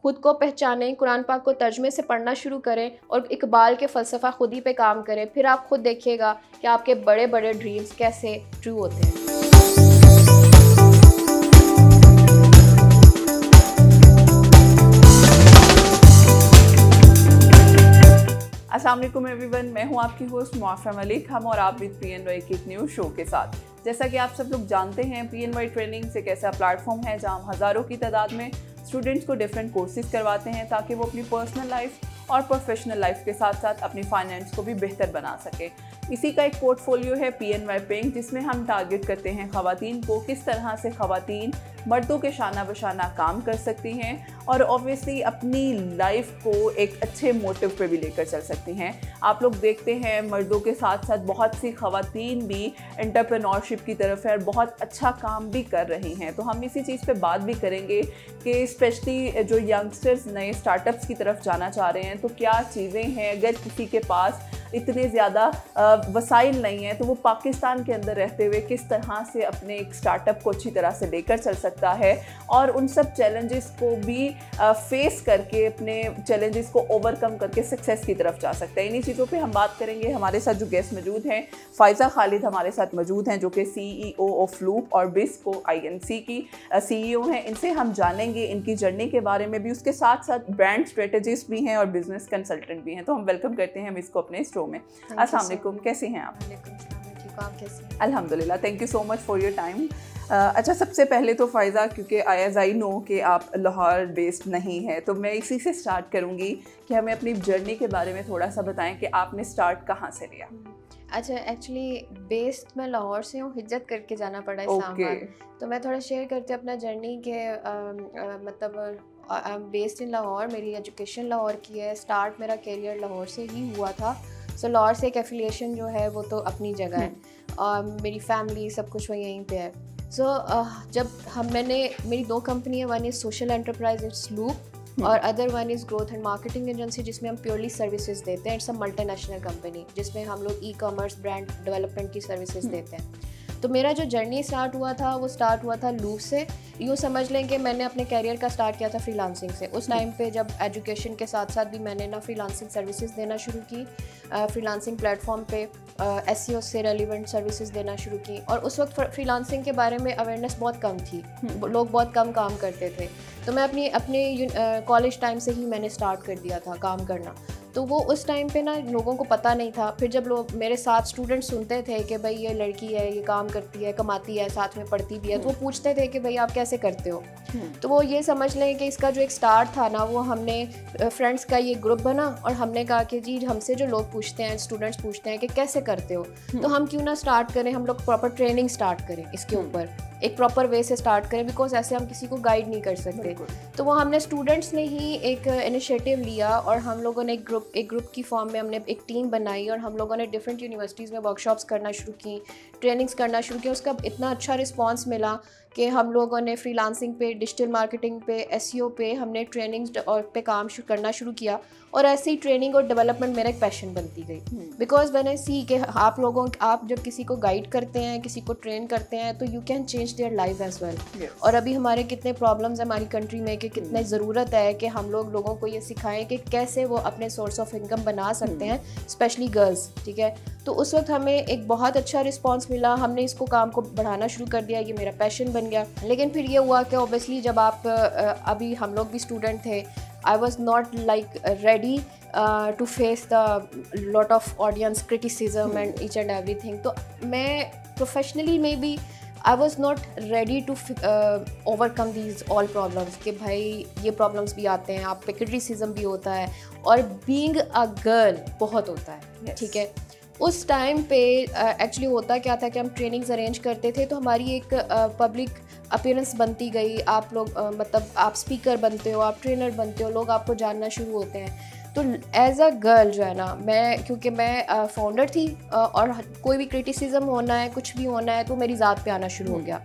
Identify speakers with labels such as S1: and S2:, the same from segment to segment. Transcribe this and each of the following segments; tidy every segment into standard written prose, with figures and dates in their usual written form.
S1: खुद को पहचानें, कुरान पाक को तर्जमे से पढ़ना शुरू करें और इकबाल के फ़लसफ़ा खुद ही पे काम करें। फिर आप खुद देखिएगा कि आपके बड़े बड़े ड्रीम्स कैसे ट्रू होते हैं।
S2: अस्सलाम वालेकुम एवरीवन, मैं हूं आपकी होस्ट मुआफ़ा मलिक। हम और आप विद PNY के एक न्यू शो के साथ। जैसा कि आप सब लोग जानते हैं, PNY ट्रेनिंग्स एक ऐसा प्लेटफॉर्म है जहां हम हज़ारों की तादाद में स्टूडेंट्स को डिफरेंट कोर्सेज करवाते हैं ताकि वो अपनी पर्सनल लाइफ और प्रोफेशनल लाइफ के साथ साथ अपनी फाइनेंस को भी बेहतर बना सके। इसी का एक पोर्टफोलियो है PNY पिंक, जिसमें हम टारगेट करते हैं ख़वातीन को, किस तरह से ख़वातीन मर्दों के शाना बशाना काम कर सकती हैं और ऑब्वियसली अपनी लाइफ को एक अच्छे मोटिव पे भी लेकर चल सकती हैं। आप लोग देखते हैं मर्दों के साथ साथ बहुत सी ख़वातीन भी एंटरप्रेन्योरशिप की तरफ है और बहुत अच्छा काम भी कर रही हैं। तो हम इसी चीज़ पे बात भी करेंगे कि स्पेशली जो यंगस्टर्स नए स्टार्टअप्स की तरफ जाना चाह रहे हैं तो क्या चीज़ें हैं। अगर किसी के पास इतने ज़्यादा वसाइल नहीं है तो वो पाकिस्तान के अंदर रहते हुए किस तरह से अपने एक स्टार्टअप को अच्छी तरह से लेकर चल सकता है और उन सब चैलेंजेस को भी फेस करके अपने चैलेंजेस को ओवरकम करके सक्सेस की तरफ जा सकता है। इन्हीं चीज़ों पे हम बात करेंगे। हमारे साथ जो गेस्ट मौजूद हैं, फ़ाइज़ा खालिद हमारे साथ मौजूद हैं जो कि CEO ऑफ लूप और बिस्को INC की CEO हैं। इनसे हम जानेंगे इनकी जर्नी के बारे में भी, उसके साथ साथ ब्रांड स्ट्रेटजिस्ट भी हैं और बिजनेस कंसल्टेंट भी हैं। तो हम वेलकम करते हैं हम इसको अपने शो में। अस्सलाम वालेकुम, कैसे हैं आप?
S1: आप कैसे?
S2: अल्हम्दुलिल्लाह, thank you so much for your time. अच्छा, सबसे पहले तो फ़ाइज़ा, क्योंकि एज़ आई नो कि आप लाहौर बेस्ड नहीं है, तो मैं इसी से स्टार्ट करूँगी कि हमें अपनी जर्नी के बारे में थोड़ा सा बताएं कि आपने स्टार्ट कहाँ से लिया।
S1: अच्छा, एक्चुअली बेस्ड मैं लाहौर से हूँ, हिज्जत करके जाना पड़ा इस्लामाबाद। तो मैं थोड़ा शेयर करती हूँ अपना जर्नी के मतलब I am based in Lahore, मेरी एजुकेशन लाहौर की है, स्टार्ट मेरा करियर लाहौर से ही हुआ था। सो लाहौर से एक एफिलिएशन जो है वो तो अपनी जगह है और मेरी फैमिली सब कुछ वो यहीं पे है। सो जब मैंने मेरी 2 कंपनी है, one is social enterprise it's loop और other one is growth and marketing agency, जिसमें हम प्योरली सर्विसेज देते हैं। इट्स अ मल्टीनेशनल कंपनी जिसमें हम लोग ई-कॉमर्स ब्रांड डेवलपमेंट की सर्विसेज देते हैं। तो मेरा जो जर्नी स्टार्ट हुआ था वो स्टार्ट हुआ था लूप से। यूँ समझ लें कि मैंने अपने कैरियर का स्टार्ट किया था फ्रीलांसिंग से। उस टाइम पे जब एजुकेशन के साथ साथ भी मैंने ना फ्रीलांसिंग सर्विसेज देना शुरू की, फ्रीलांसिंग प्लेटफॉर्म पे SEO से रेलिवेंट सर्विसेज देना शुरू की। और उस वक्त फ्रीलांसिंग के बारे में अवेयरनेस बहुत कम थी, लोग बहुत कम काम करते थे। तो मैं अपने कॉलेज टाइम से ही मैंने स्टार्ट कर दिया था काम करना। तो वो उस टाइम पे ना लोगों को पता नहीं था। फिर जब लोग मेरे साथ स्टूडेंट सुनते थे कि भाई ये लड़की है, ये काम करती है, कमाती है, साथ में पढ़ती भी है, तो वो पूछते थे कि भाई आप कैसे करते हो। तो वो ये समझ लें कि इसका जो एक स्टार्ट था ना, वो हमने फ्रेंड्स का ये ग्रुप बना और हमने कहा कि जी हमसे जो लोग पूछते हैं, स्टूडेंट्स पूछते हैं कि कैसे करते हो, तो हम क्यों ना स्टार्ट करें, हम लोग प्रॉपर ट्रेनिंग स्टार्ट करें इसके ऊपर, एक प्रॉपर वे से स्टार्ट करें, बिकॉज ऐसे हम किसी को गाइड नहीं कर सकते। तो वो हमने स्टूडेंट्स ने ही एक इनिशिएटिव लिया और हम लोगों ने एक ग्रुप की फॉर्म में हमने एक टीम बनाई और हम लोगों ने डिफरेंट यूनिवर्सिटीज़ में वर्कशॉप्स करना शुरू की, ट्रेनिंग्स करना शुरू की। उसका इतना अच्छा रिस्पांस मिला कि हम लोगों ने फ्रीलांसिंग पे, डिजिटल मार्केटिंग पे, SEO पे हमने ट्रेनिंग्स और पे काम करना शुरू किया। और ऐसे ही ट्रेनिंग और डेवलपमेंट मेरा एक पैशन बनती गई, बिकॉज मैंने सी कि आप जब किसी को गाइड करते हैं, किसी को ट्रेन करते हैं, तो you can change their life as well. और अभी हमारे कितने प्रॉब्लम्स हैं हमारी कंट्री में कि कितनी ज़रूरत है कि हम लोगों को ये सिखाएं कि कैसे वो अपने सोर्स ऑफ इनकम बना सकते हैं, स्पेशली गर्ल्स। ठीक है, तो उस वक्त हमें एक बहुत अच्छा रिस्पांस मिला, हमने इसको काम को बढ़ाना शुरू कर दिया, ये मेरा पैशन बन गया। लेकिन फिर ये हुआ कि ऑब्वियसली जब आप अभी हम लोग भी स्टूडेंट थे, I was not like ready to face the lot of audience criticism and each and everything. तो मैं professionally maybe I was not ready to overcome these all problems कि भाई ये problems भी आते हैं, आप पे criticism भी होता है और being a girl बहुत होता है। ठीक है, उस टाइम पे एक्चुअली होता क्या था कि हम ट्रेनिंग्स अरेंज करते थे, तो हमारी एक पब्लिक अपीयरेंस बनती गई। आप लोग मतलब आप स्पीकर बनते हो, आप ट्रेनर बनते हो, लोग आपको जानना शुरू होते हैं। तो एज अ गर्ल जो है ना, क्योंकि मैं फाउंडर थी और कोई भी क्रिटिसिज्म होना है, कुछ भी होना है, तो मेरी ज़ात पे आना शुरू हो गया।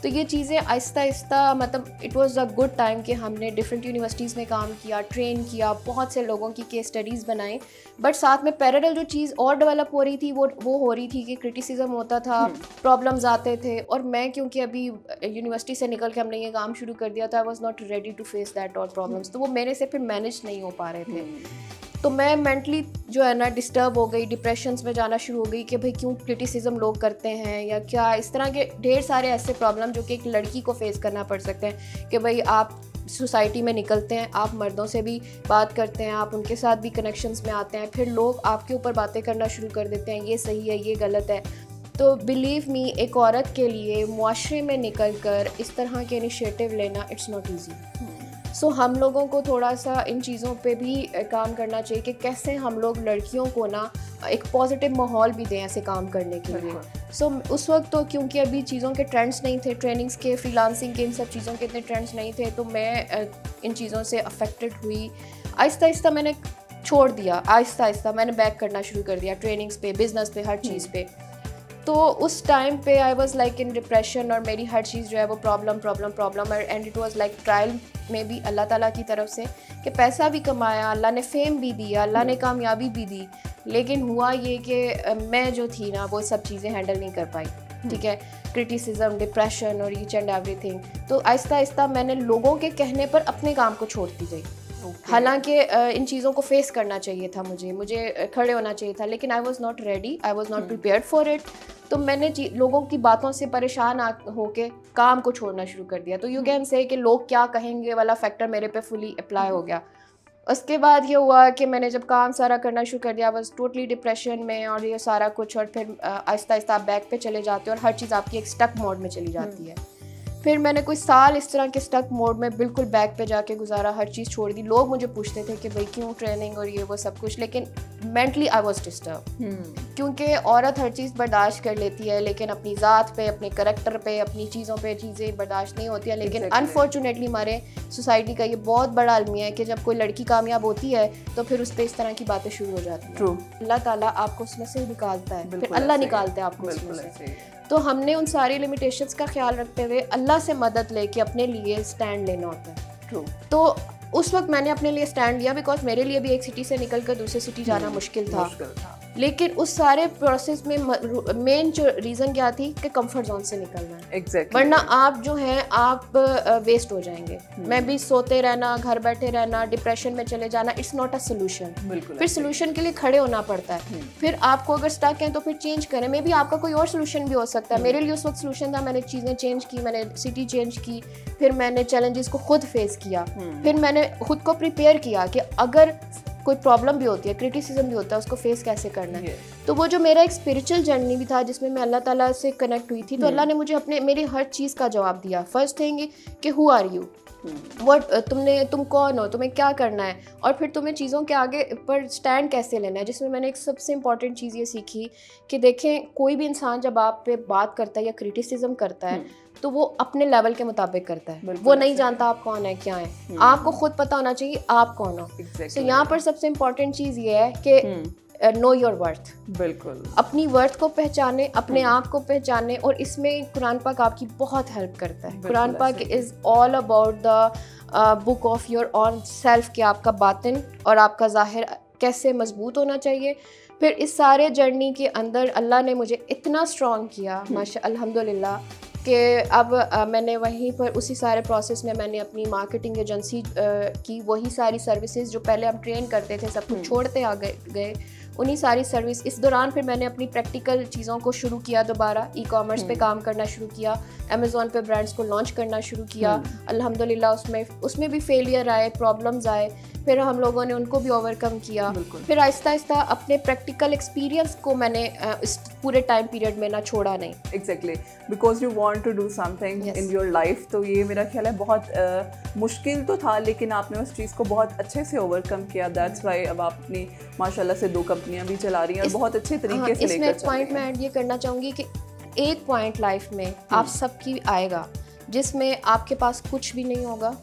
S1: तो ये चीज़ें आहिस्ता आहिस्ता मतलब it was a good time कि हमने डिफरेंट यूनिवर्सिटीज़ में काम किया, ट्रेन किया, बहुत से लोगों की केस स्टडीज़ बनाई, बट साथ में पैरेलल जो चीज़ और डेवलप हो रही थी वो हो रही थी कि क्रिटिसिज्म होता था, प्रॉब्लम्स आते थे, और मैं क्योंकि अभी यूनिवर्सिटी से निकल के हमने ये काम शुरू कर दिया था, I was not ready to face that और प्रॉब्लम्स, तो वो मेरे से फिर मैनेज नहीं हो पा रहे थे। तो मैं मेंटली जो है ना डिस्टर्ब हो गई, डिप्रेशंस में जाना शुरू हो गई कि भाई क्यों क्रिटिसिज्म लोग करते हैं या क्या, इस तरह के ढेर सारे ऐसे प्रॉब्लम जो कि एक लड़की को फेस करना पड़ सकते हैं कि भाई आप सोसाइटी में निकलते हैं, आप मर्दों से भी बात करते हैं, आप उनके साथ भी कनेक्शंस में आते हैं, फिर लोग आपके ऊपर बातें करना शुरू कर देते हैं, ये सही है, ये गलत है। तो बिलीव मी, एक औरत के लिए मुआशरे में निकल कर इस तरह के इनिशिएटिव लेना इट्स नॉट ईजी। सो हम लोगों को थोड़ा सा इन चीज़ों पे भी काम करना चाहिए कि कैसे हम लोग लड़कियों को ना एक पॉजिटिव माहौल भी दें ऐसे काम करने के लिए। सो उस वक्त तो क्योंकि अभी चीज़ों के ट्रेंड्स नहीं थे, ट्रेनिंग्स के, फ्रीलांसिंग के, इन सब चीज़ों के इतने ट्रेंड्स नहीं थे, तो मैं इन चीज़ों से अफेक्टेड हुई। आहिस्ता आहिस्ता मैंने छोड़ दिया, आहिस्ता आहिस्ता मैंने बैक करना शुरू कर दिया ट्रेनिंग्स पे, बिजनेस पे, हर चीज़ पे। तो उस टाइम पे I was like in depression, और मेरी हर चीज़ जो है वो problem, and it was like trial में भी अल्लाह ताला की तरफ से कि पैसा भी कमाया, अल्लाह ने फेम भी दिया, अल्लाह ने कामयाबी भी दी, लेकिन हुआ ये कि मैं जो थी ना वो सब चीज़ें हैंडल नहीं कर पाई। ठीक है, क्रिटिसिज्म, डिप्रेशन और ईच एंड एवरीथिंग। तो आहिस्ता आहिस्ता मैंने लोगों के कहने पर अपने काम को छोड़ती गई। हालांकि इन चीज़ों को फेस करना चाहिए था, मुझे खड़े होना चाहिए था, लेकिन आई was not ready, I was not prepared for it. तो मैंने लोगों की बातों से परेशान होके काम को छोड़ना शुरू कर दिया। तो यू कैन से कि लोग क्या कहेंगे वाला फैक्टर मेरे पे फुली अप्लाई हो गया। उसके बाद ये हुआ कि मैंने जब काम सारा करना शुरू कर दिया, बस टोटली डिप्रेशन में और ये सारा कुछ, और फिर आहिस्ता आहिस्ता आप बैक पे चले जाते हो और हर चीज़ आपकी एक स्टक मोड में चली जाती है। फिर मैंने कोई साल इस तरह के स्टक मोड में बिल्कुल बैक पे जाके गुजारा, हर चीज़ छोड़ दी। लोग मुझे पूछते थे कि भाई क्यों ट्रेनिंग और ये वो सब कुछ, लेकिन मेंटली आई वाज डिस्टर्ब, क्योंकि औरत हर चीज़ बर्दाश्त कर लेती है, लेकिन अपनी ज़ात पे, अपने करैक्टर पे, अपनी चीज़ों पे चीज़ें बर्दाश्त नहीं होती है। लेकिन अनफॉर्चुनेटली हमारे सोसाइटी का ये बहुत बड़ा अलमिया है कि जब कोई लड़की कामयाब होती है तो फिर उस पर इस तरह की बातें शुरू हो जाती हैं। अल्लाह ताला आपको उसमें से निकालता है, फिर अल्लाह निकालते हैं आपको उसमें से। तो हमने उन सारी लिमिटेशंस का ख्याल रखते हुए अल्लाह से मदद लेके अपने लिए स्टैंड लेना होता है। तो उस वक्त मैंने अपने लिए स्टैंड लिया, बिकॉज मेरे लिए भी एक सिटी से निकल कर दूसरी सिटी जाना मुश्किल था। लेकिन उस सारे प्रोसेस में मेन जो रीज़न क्या थी कि कंफर्ट जोन से निकलना है।
S2: Exactly.
S1: वरना आप जो हैं आप वेस्ट हो जाएंगे। मैं भी सोते रहना, घर बैठे रहना, डिप्रेशन में चले जाना, इट्स नॉट अ सोल्यूशन। फिर सोल्यूशन के लिए खड़े होना पड़ता है। फिर आपको अगर स्टक हैं तो फिर चेंज करें, मे बी आपका कोई और सोल्यूशन भी हो सकता है। मेरे लिए उस वक्त सोल्यूशन था, मैंने चीज़ें चेंज की, मैंने सिटी चेंज की, फिर मैंने चैलेंजेस को खुद फेस किया, फिर मैंने खुद को प्रिपेयर किया कि अगर कोई प्रॉब्लम भी होती है, क्रिटिसिज्म भी होता है, उसको फेस कैसे करना है। तो वो जो मेरा एक स्पिरिचुअल जर्नी भी था जिसमें मैं अल्लाह ताला से कनेक्ट हुई थी, तो अल्लाह ने मुझे मेरी हर चीज़ का जवाब दिया। फर्स्ट थिंग कि हु आर यू, तुम कौन हो, तुम्हें क्या करना है, और फिर तुम्हें चीज़ों के आगे पर स्टैंड कैसे लेना है। जिसमें मैंने एक सबसे इम्पॉर्टेंट चीज़ ये सीखी कि देखें, कोई भी इंसान जब आप पे बात करता है या क्रिटिसिज्म करता है तो वो अपने लेवल के मुताबिक करता है। वो नहीं जानता आप कौन है, क्या है। आपको खुद पता होना चाहिए आप कौन हो। तो यहाँ पर सबसे इम्पॉर्टेंट चीज़ ये है कि नो योर वर्थ। बिल्कुल, अपनी वर्थ को पहचाने, अपने आप को पहचाने, और इसमें कुरान पाक आपकी बहुत हेल्प करता है। कुरान पाक is all about the book of your on self, कि आपका बातिन और आपका ज़ाहिर कैसे मजबूत होना चाहिए। फिर इस सारे जर्नी के अंदर अल्लाह ने मुझे इतना स्ट्रॉन्ग किया, माशा अल्हम्दुलिल्लाह, कि अब मैंने वहीं पर उसी सारे प्रोसेस में मैंने अपनी मार्केटिंग एजेंसी की, वही सारी सर्विसेज जो पहले हम ट्रेन करते थे सब कुछ छोड़ते आ गए उन्हीं सारी सर्विस। इस दौरान फिर मैंने अपनी प्रैक्टिकल चीज़ों को शुरू किया, दोबारा ई कॉमर्स पे काम करना शुरू किया, अमेज़ॉन पे ब्रांड्स को लॉन्च करना शुरू किया। अल्हम्दुलिल्लाह उसमें भी फेलियर आए, प्रॉब्लम्स आए, फिर हम लोगों ने उनको भी ओवरकम किया। फिर आहिस्ता आहिस्ता अपने प्रैक्टिकल एक्सपीरियंस को मैंने इस पूरे टाइम पीरियड में ना छोड़ा नहीं।
S2: Exactly, because you want to do something in your life. तो ये मेरा ख्याल है बहुत मुश्किल तो था, लेकिन आपने उस चीज़ को बहुत अच्छे से ओवरकम किया। दैट्स वाई अब आप अपनी माशाल्लाह से 2 कंपनियां भी चला रही हैं और बहुत अच्छे तरीके से लेकर
S1: इसमें पॉइंट मैं ऐड ये करना चाहूँगी कि एक पॉइंट लाइफ में आप सबकी आएगा जिसमें आपके पास कुछ भी नहीं होगा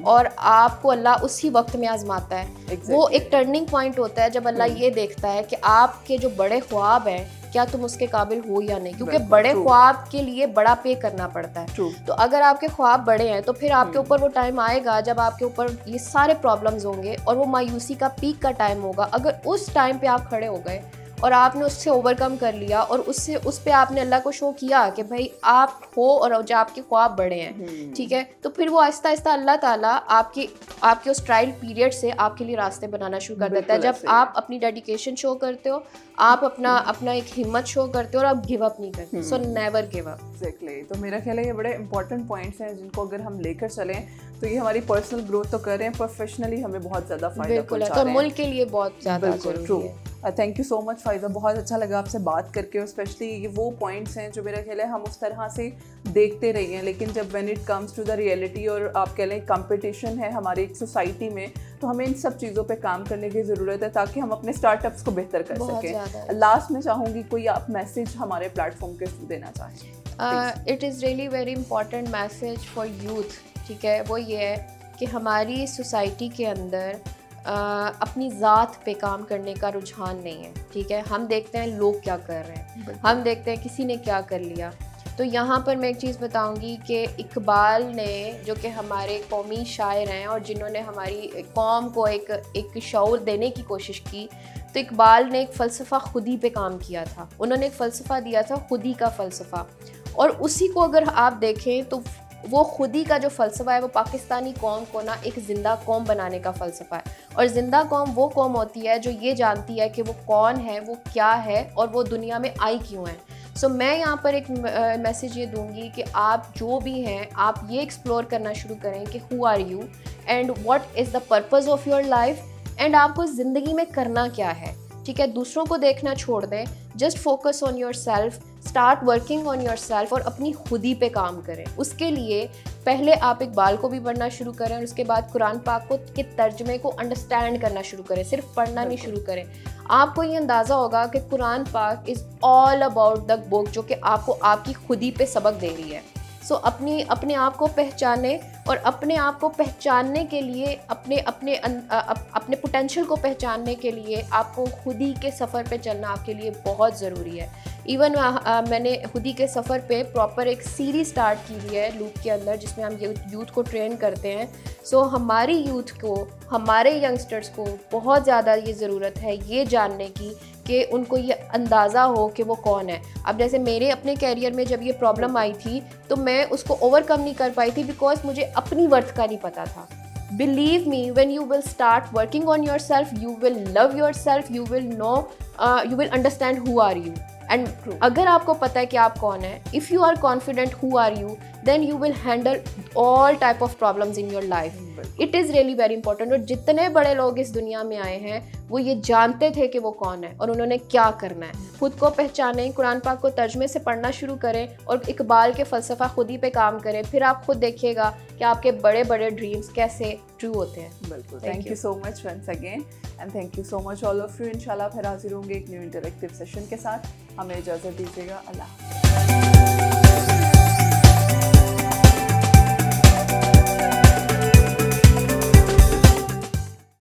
S1: और आपको अल्लाह उसी वक्त में आजमाता है। वो एक टर्निंग पॉइंट होता है जब अल्लाह ये देखता है कि आपके जो बड़े ख्वाब हैं क्या तुम उसके काबिल हो या नहीं, क्योंकि बड़े ख्वाब के लिए बड़ा पे करना पड़ता है। तो अगर आपके ख्वाब बड़े हैं तो फिर आपके ऊपर वो टाइम आएगा जब आपके ऊपर ये सारे प्रॉब्लम्स होंगे और वो मायूसी का पीक का टाइम होगा। अगर उस टाइम पे आप खड़े हो गए और आपने उससे ओवरकम कर लिया और उससे उस पे आपने अल्लाह को शो किया कि भाई आप हो और जो आपके ख्वाब बड़े हैं, ठीक है, तो फिर वो आहिस्ता आहिस्ता अल्लाह ताला आपके उस ट्रायल पीरियड से आपके लिए रास्ते बनाना शुरू कर देता है। जब आप अपनी डेडिकेशन शो करते हो, आप अपना एक हिम्मत शो करते हो और आप गिव अप नहीं करते। So never give up.
S2: Exactly. तो मेरा ख्याल है ये बड़े इंपॉर्टेंट पॉइंट्स हैं जिनको अगर हम लेकर चलें तो ये हमारी पर्सनल ग्रोथ तो कर रहे हैं, प्रोफेशनली हमें बहुत ज़्यादा फायदा पहुंचा रहे हैं,
S1: तो मुल्क के लिए बहुत ज़्यादा जरूरी है।
S2: Thank you so much Faiza, बहुत अच्छा लगा आपसे बात करके, और स्पेशली ये वो पॉइंट्स हैं जो मेरा ख्याल है हम उस तरह से देखते रहे हैं, लेकिन जब when it comes to the reality और आप कह लें कंपटीशन है हमारी एक सोसाइटी में, तो हमें इन सब चीज़ों पे काम करने की ज़रूरत है ताकि हम अपने स्टार्टअप्स को बेहतर कर सकें। लास्ट में चाहूँगी कोई आप मैसेज हमारे प्लेटफॉर्म के थ्रू देना चाहें।
S1: It is really very important message for youth, ठीक है, वो ये है कि हमारी सोसाइटी के अंदर अपनी ज़ात पे काम करने का रुझान नहीं है, ठीक है। हम देखते हैं लोग क्या कर रहे हैं, हम देखते हैं किसी ने क्या कर लिया। तो यहाँ पर मैं एक चीज़ बताऊँगी कि इकबाल ने, जो कि हमारे कौमी शायर हैं और जिन्होंने हमारी कौम को एक शऊर देने की कोशिश की, तो इकबाल ने एक फ़लसफ़ा खुदी पे काम किया था। उन्होंने एक फ़लसफ़ा दिया था, खुदी का फ़लसफ़ा, और उसी को अगर आप देखें तो वो खुदी का जो फ़लसफ़ा है वो पाकिस्तानी कौम को ना एक ज़िंदा कौम बनाने का फ़लसफ़ा है। और ज़िंदा कौम वो कौम होती है जो ये जानती है कि वो कौन है, वो क्या है और वो दुनिया में आई क्यों है। सो मैं यहाँ पर एक मैसेज ये दूंगी कि आप जो भी हैं, आप ये एक्सप्लोर करना शुरू करें कि who are you and what is the purpose of your life, and आपको ज़िंदगी में करना क्या है, ठीक है। दूसरों को देखना छोड़ दें, just focus on your self, start working on your self और अपनी खुदी पे काम करें। उसके लिए पहले आप इकबाल को भी पढ़ना शुरू करें और उसके बाद कुरान पाक को के तर्जमे को अंडरस्टैंड करना शुरू करें, सिर्फ पढ़ना नहीं शुरू करें। आपको ये अंदाज़ा होगा कि कुरान पाक is all about the book, जो कि आपको आपकी खुदी पे सबक दे रही है। सो अपने आप को पहचाने, और अपने आप को पहचानने के लिए अपने पोटेंशियल को पहचानने के लिए आपको खुदी के सफ़र पे चलना आपके लिए बहुत ज़रूरी है। इवन मैंने खुदी के सफ़र पे प्रॉपर एक सीरीज़ स्टार्ट की हुई है लूप के अंदर, जिसमें हम यूथ को ट्रेन करते हैं। सो हमारी यूथ को, हमारे यंगस्टर्स को बहुत ज़्यादा ये ज़रूरत है ये जानने की कि उनको ये अंदाज़ा हो कि वो कौन है। अब जैसे मेरे अपने कैरियर में जब ये प्रॉब्लम आई थी तो मैं उसको ओवरकम नहीं कर पाई थी बिकॉज मुझे अपनी वर्थ का नहीं पता था। Believe me, when you will start working on yourself, you will love yourself, you will know, you will understand who are you. And अगर आपको पता है कि आप कौन है, if you are confident who are you, then you will handle all type of problems in your life. It is really very important. और जितने बड़े लोग इस दुनिया में आए हैं वो ये जानते थे कि वो कौन है और उन्होंने क्या करना है। खुद को पहचानें, कुरान पाक को तर्जमे से पढ़ना शुरू करें और इकबाल के फ़लसफ़ा खुदी पे काम करें, फिर आप खुद देखिएगा कि आपके बड़े बड़े ड्रीम्स कैसे ट्रू होते हैं।
S2: बिल्कुल। Thank you so much once again, and thank you so much all of you. इंशाल्लाह फिर हाजिर होंगे एक न्यू इंटरेक्टिव सेशन के साथ। हमें इजाज़त दीजिएगा। अल्लाह।